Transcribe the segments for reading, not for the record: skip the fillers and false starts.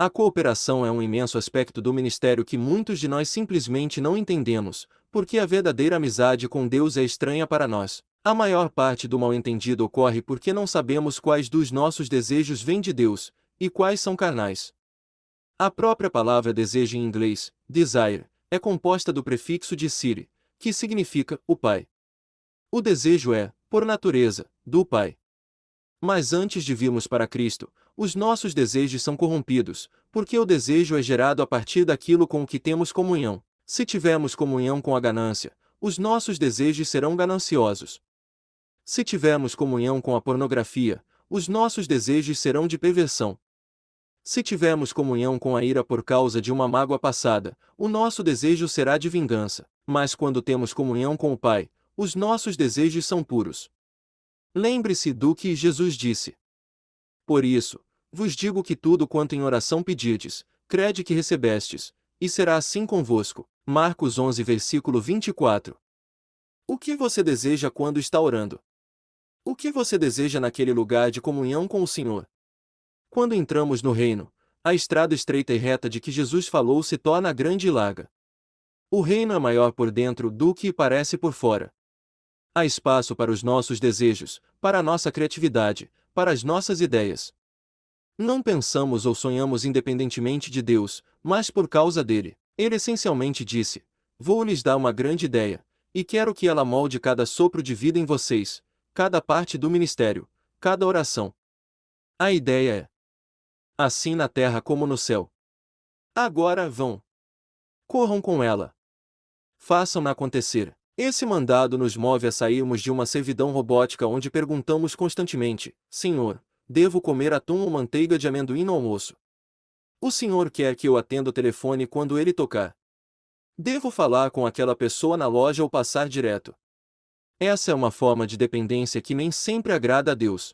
A cooperação é um imenso aspecto do ministério que muitos de nós simplesmente não entendemos, porque a verdadeira amizade com Deus é estranha para nós. A maior parte do mal-entendido ocorre porque não sabemos quais dos nossos desejos vêm de Deus, e quais são carnais. A própria palavra desejo em inglês, desire, é composta do prefixo desire, que significa o Pai. O desejo é, por natureza, do Pai. Mas antes de virmos para Cristo, os nossos desejos são corrompidos, porque o desejo é gerado a partir daquilo com o que temos comunhão. Se tivermos comunhão com a ganância, os nossos desejos serão gananciosos. Se tivermos comunhão com a pornografia, os nossos desejos serão de perversão. Se tivermos comunhão com a ira por causa de uma mágoa passada, o nosso desejo será de vingança. Mas quando temos comunhão com o Pai, os nossos desejos são puros. Lembre-se do que Jesus disse. Por isso, vos digo que tudo quanto em oração pedirdes, crede que recebestes, e será assim convosco. Marcos 11 versículo 24. O que você deseja quando está orando? O que você deseja naquele lugar de comunhão com o Senhor? Quando entramos no reino, a estrada estreita e reta de que Jesus falou se torna grande e larga. O reino é maior por dentro do que parece por fora. Há espaço para os nossos desejos, para a nossa criatividade, para as nossas ideias. Não pensamos ou sonhamos independentemente de Deus, mas por causa dele. Ele essencialmente disse: vou-lhes dar uma grande ideia, e quero que ela molde cada sopro de vida em vocês, cada parte do ministério, cada oração. A ideia é: assim na terra como no céu. Agora vão. Corram com ela. Façam-na acontecer. Esse mandado nos move a sairmos de uma servidão robótica onde perguntamos constantemente: Senhor, devo comer atum ou manteiga de amendoim no almoço? O Senhor quer que eu atenda o telefone quando ele tocar. Devo falar com aquela pessoa na loja ou passar direto? Essa é uma forma de dependência que nem sempre agrada a Deus.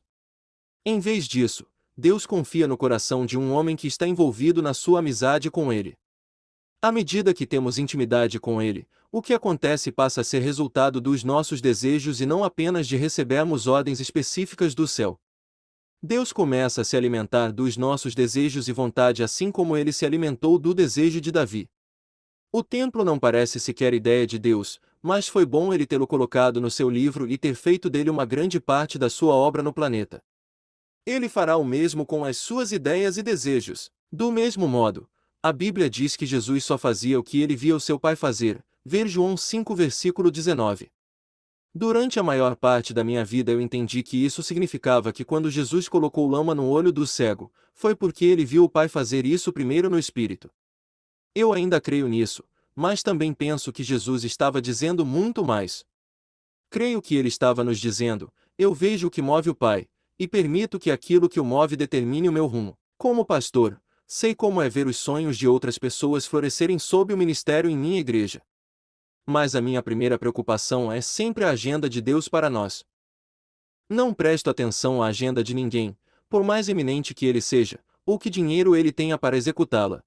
Em vez disso, Deus confia no coração de um homem que está envolvido na sua amizade com ele. À medida que temos intimidade com ele, o que acontece passa a ser resultado dos nossos desejos e não apenas de recebermos ordens específicas do céu. Deus começa a se alimentar dos nossos desejos e vontade assim como ele se alimentou do desejo de Davi. O templo não parece sequer ideia de Deus, mas foi bom ele tê-lo colocado no seu livro e ter feito dele uma grande parte da sua obra no planeta. Ele fará o mesmo com as suas ideias e desejos. Do mesmo modo, a Bíblia diz que Jesus só fazia o que ele via o seu Pai fazer, ver João 5 versículo 19. Durante a maior parte da minha vida eu entendi que isso significava que quando Jesus colocou lama no olho do cego, foi porque ele viu o Pai fazer isso primeiro no Espírito. Eu ainda creio nisso, mas também penso que Jesus estava dizendo muito mais. Creio que ele estava nos dizendo: eu vejo o que move o Pai, e permito que aquilo que o move determine o meu rumo. Como pastor, sei como é ver os sonhos de outras pessoas florescerem sob o ministério em minha igreja. Mas a minha primeira preocupação é sempre a agenda de Deus para nós. Não presto atenção à agenda de ninguém, por mais eminente que ele seja, ou que dinheiro ele tenha para executá-la.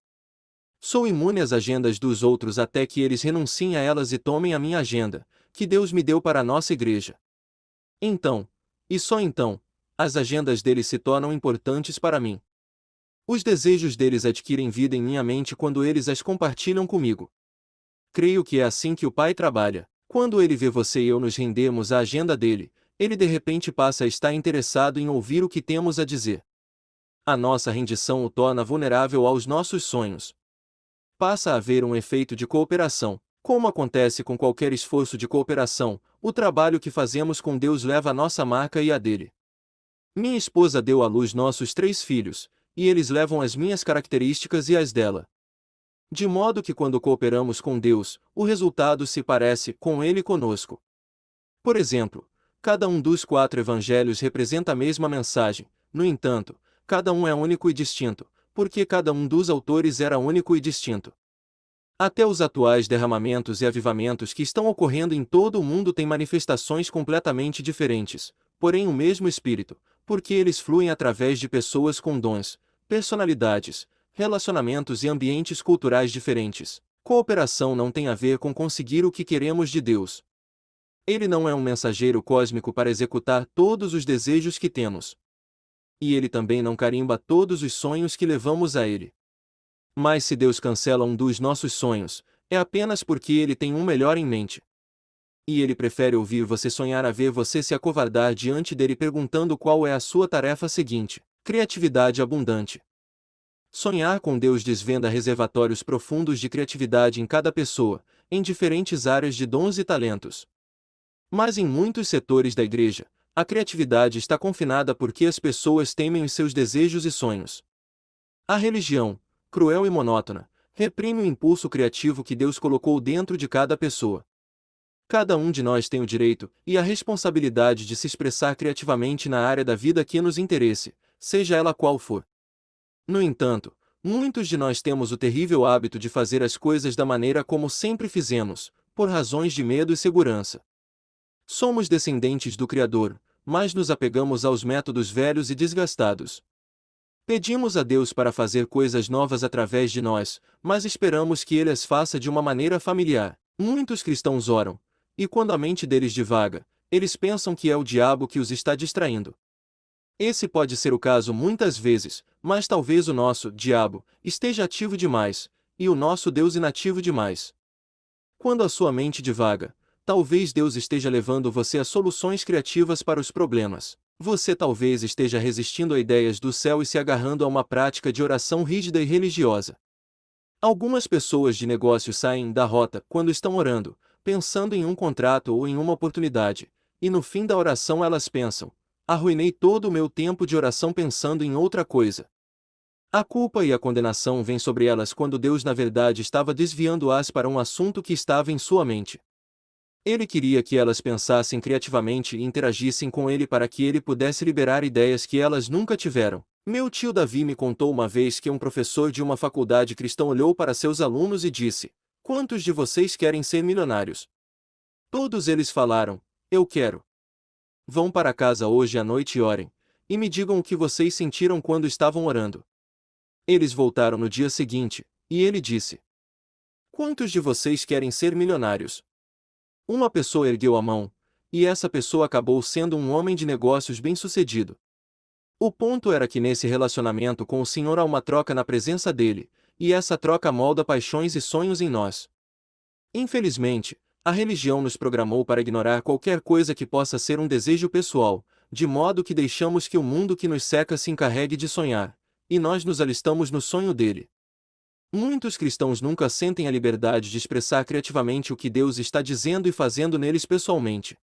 Sou imune às agendas dos outros até que eles renunciem a elas e tomem a minha agenda, que Deus me deu para a nossa igreja. Então, e só então, as agendas deles se tornam importantes para mim. Os desejos deles adquirem vida em minha mente quando eles as compartilham comigo. Creio que é assim que o Pai trabalha. Quando ele vê você e eu nos rendermos à agenda dele, ele de repente passa a estar interessado em ouvir o que temos a dizer. A nossa rendição o torna vulnerável aos nossos sonhos. Passa a haver um efeito de cooperação. Como acontece com qualquer esforço de cooperação, o trabalho que fazemos com Deus leva a nossa marca e a dele. Minha esposa deu à luz nossos 3 filhos, e eles levam as minhas características e as dela. De modo que quando cooperamos com Deus, o resultado se parece com ele conosco. Por exemplo, cada um dos 4 evangelhos representa a mesma mensagem, no entanto, cada um é único e distinto, porque cada um dos autores era único e distinto. Até os atuais derramamentos e avivamentos que estão ocorrendo em todo o mundo têm manifestações completamente diferentes, porém o mesmo Espírito, porque eles fluem através de pessoas com dons, personalidades, relacionamentos e ambientes culturais diferentes. Cooperação não tem a ver com conseguir o que queremos de Deus. Ele não é um mensageiro cósmico para executar todos os desejos que temos. E ele também não carimba todos os sonhos que levamos a ele. Mas se Deus cancela um dos nossos sonhos, é apenas porque Ele tem um melhor em mente. E Ele prefere ouvir você sonhar a ver você se acovardar diante dele perguntando qual é a sua tarefa seguinte. Criatividade abundante. Sonhar com Deus desvenda reservatórios profundos de criatividade em cada pessoa, em diferentes áreas de dons e talentos. Mas em muitos setores da igreja, a criatividade está confinada porque as pessoas temem os seus desejos e sonhos. A religião, cruel e monótona, reprime o impulso criativo que Deus colocou dentro de cada pessoa. Cada um de nós tem o direito e a responsabilidade de se expressar criativamente na área da vida que nos interesse, seja ela qual for. No entanto, muitos de nós temos o terrível hábito de fazer as coisas da maneira como sempre fizemos, por razões de medo e segurança. Somos descendentes do Criador, mas nos apegamos aos métodos velhos e desgastados. Pedimos a Deus para fazer coisas novas através de nós, mas esperamos que Ele as faça de uma maneira familiar. Muitos cristãos oram, e quando a mente deles divaga, eles pensam que é o diabo que os está distraindo. Esse pode ser o caso muitas vezes, mas talvez o nosso diabo esteja ativo demais, e o nosso Deus inativo demais. Quando a sua mente divaga, talvez Deus esteja levando você a soluções criativas para os problemas. Você talvez esteja resistindo a ideias do céu e se agarrando a uma prática de oração rígida e religiosa. Algumas pessoas de negócios saem da rota quando estão orando, pensando em um contrato ou em uma oportunidade, e no fim da oração elas pensam: arruinei todo o meu tempo de oração pensando em outra coisa. A culpa e a condenação vêm sobre elas quando Deus na verdade estava desviando-as para um assunto que estava em sua mente. Ele queria que elas pensassem criativamente e interagissem com Ele para que Ele pudesse liberar ideias que elas nunca tiveram. Meu tio Davi me contou uma vez que um professor de uma faculdade cristã olhou para seus alunos e disse: quantos de vocês querem ser milionários? Todos eles falaram: eu quero. Vão para casa hoje à noite e orem, e me digam o que vocês sentiram quando estavam orando. Eles voltaram no dia seguinte, e ele disse: quantos de vocês querem ser milionários? Uma pessoa ergueu a mão, e essa pessoa acabou sendo um homem de negócios bem-sucedido. O ponto era que nesse relacionamento com o Senhor há uma troca na presença dele, e essa troca molda paixões e sonhos em nós. Infelizmente, a religião nos programou para ignorar qualquer coisa que possa ser um desejo pessoal, de modo que deixamos que o mundo que nos cerca se encarregue de sonhar, e nós nos alistamos no sonho dele. Muitos cristãos nunca sentem a liberdade de expressar criativamente o que Deus está dizendo e fazendo neles pessoalmente.